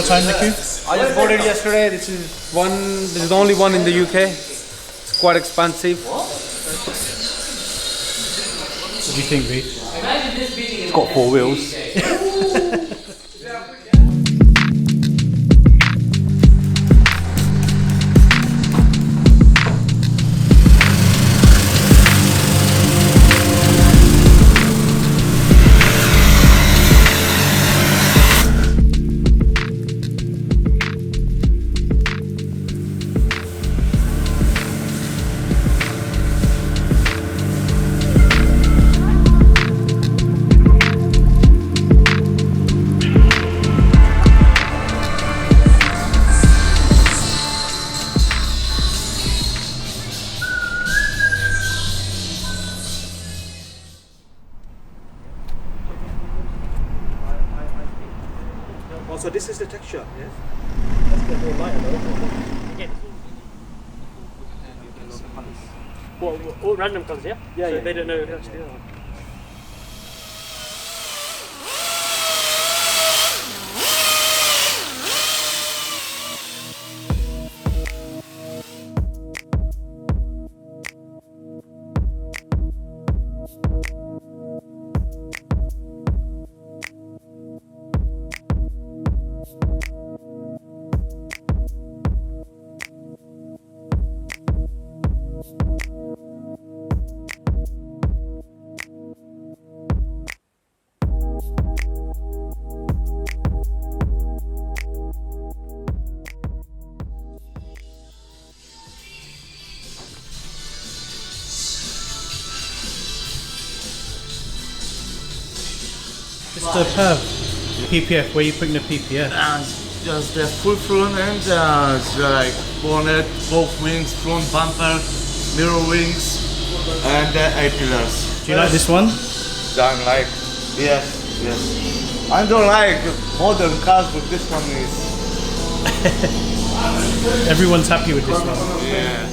time, Niku? I just bought it yesterday. This is the only one in the UK. It's quite expensive. What do you think, V? It's got 4 wheels. So this is the texture, yes? Let's get more light though. Well, all random colours, yeah? Yeah, so yeah. they don't know that's the other. Mr. Perv, PPF, where are you putting the PPF? Just the full front end, like bonnet, both wings, front bumper, mirror wings, and 8 pillars. Do you like this one? I'm like, yes. I don't like modern cars, but this one is. Everyone's happy with this one. Yeah.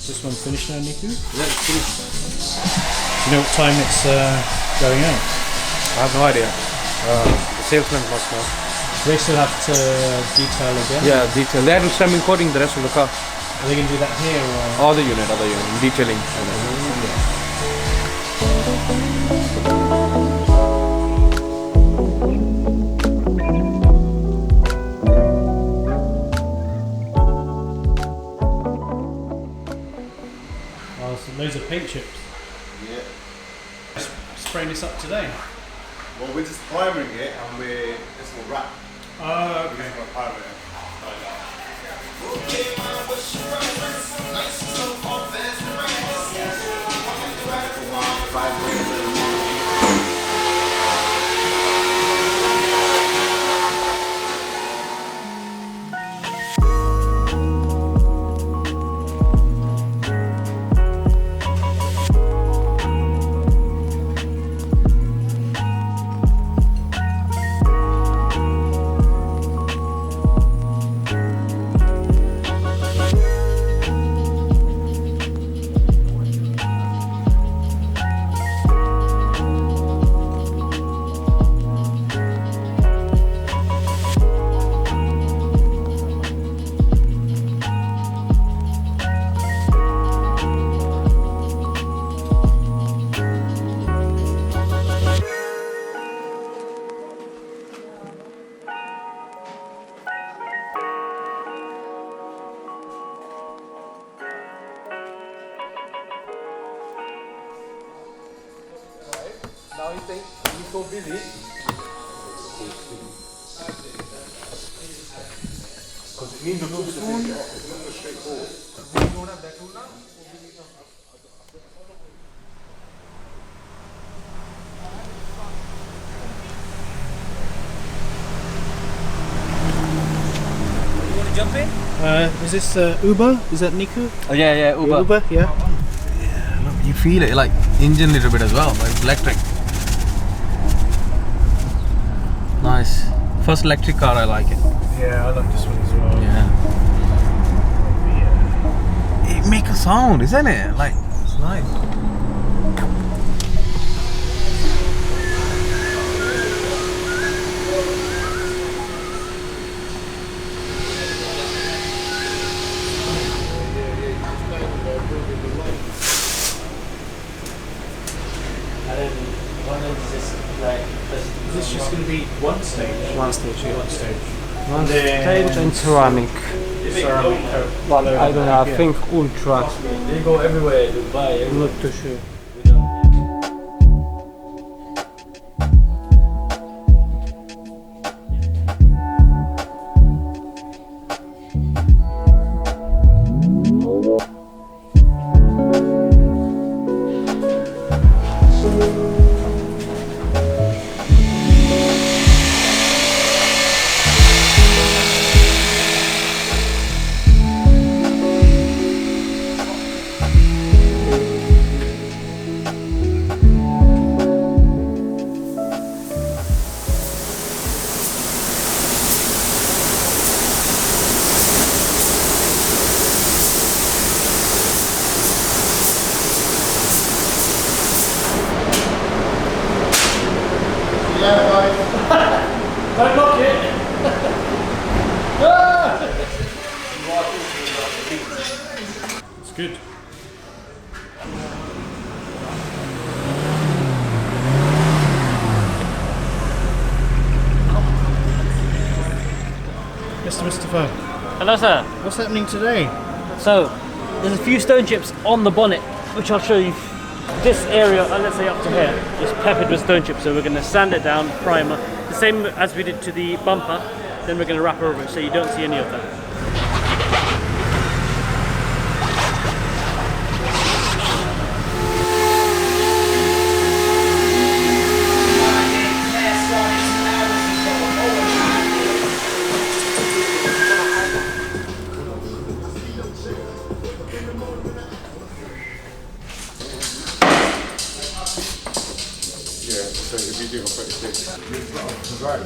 This one finished now, Niku? Yeah, it's finished. Do you know what time it's going out? I have no idea. The salesman must know. Do they still have to detail again? Yeah, detail. They haven't started encoding the rest of the car. Are they going to do that here or? Other unit, detailing. Oh, so loads of paint chips. Yeah. Spraying this up today? Well, we're just priming it and it's all wrap. Oh, okay. We're priming it. busy. Because it means the phone. It's not straightforward. We don't have that tool now. You want to jump in? Is this Uber? Is that Niku? Oh, yeah, Uber. Uber, yeah. Yeah, look, you feel it, like engine a little bit as well, but it's electric. Nice. First electric car, I like it. Yeah, I like this one as well. Yeah. It makes a sound, isn't it? Like, it's nice. Is this just going to be one stage? One stage, yeah. One stage. One then- stage and ceramic. Ceramic coat. But I don't know, I think ultra. They go everywhere, Dubai, I'm not too sure. Don't lock it! It's good. Mr. Mustafa, Hello, sir. what's happening today? So, there's a few stone chips on the bonnet, which I'll show you. This area, let's say up to here, is peppered with stone chips. So we're going to sand it down, primer, the same as we did to the bumper. Then we're going to wrap over it so you don't see any of that. So if you do on 36. Right.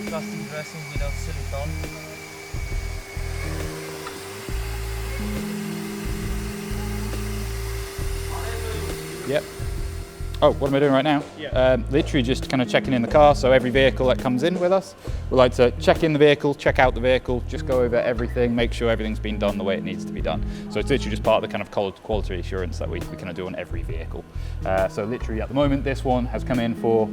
Plastic dressing without silicone. Yep. Oh, what am I doing right now? Yeah. Literally just kind of checking in the car. So every vehicle that comes in with us, we like to check in the vehicle, check out the vehicle, just go over everything, make sure everything's been done the way it needs to be done. So it's literally just part of the kind of quality assurance that we kind of do on every vehicle. So literally at the moment, this one has come in for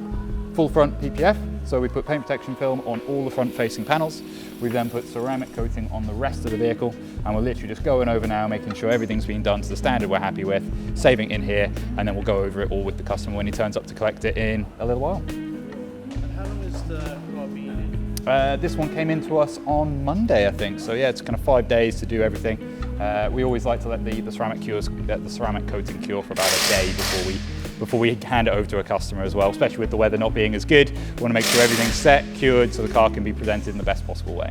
full front PPF. So we put paint protection film on all the front facing panels. We've then put ceramic coating on the rest of the vehicle, and we're literally just going over now, making sure everything's been done to the standard we're happy with, saving in here, and then we'll go over it all with the customer when he turns up to collect it in a little while. And how long has the car been in? This one came into us on Monday, I think. So yeah, it's kind of 5 days to do everything. We always like to let the ceramic coating cure for about a day before we hand it over to a customer as well, especially with the weather not being as good. We want to make sure everything's set, cured, so the car can be presented in the best possible way.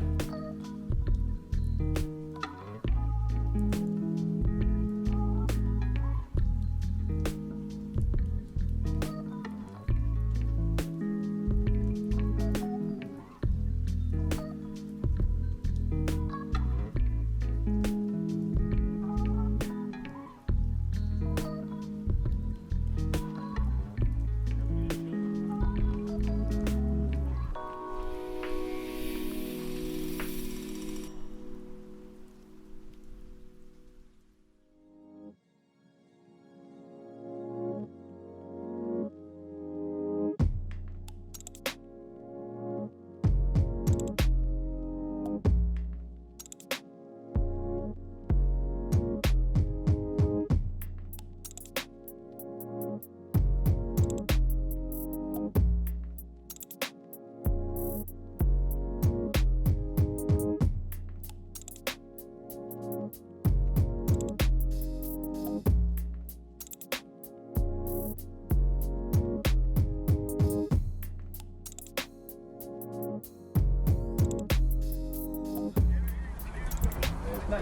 I'll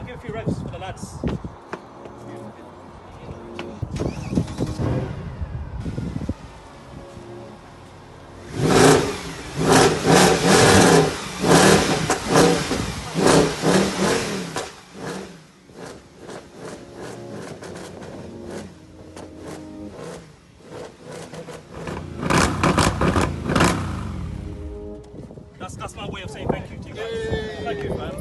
give a few revs for the lads. That's my way of saying thank you to you guys. Thank you, man.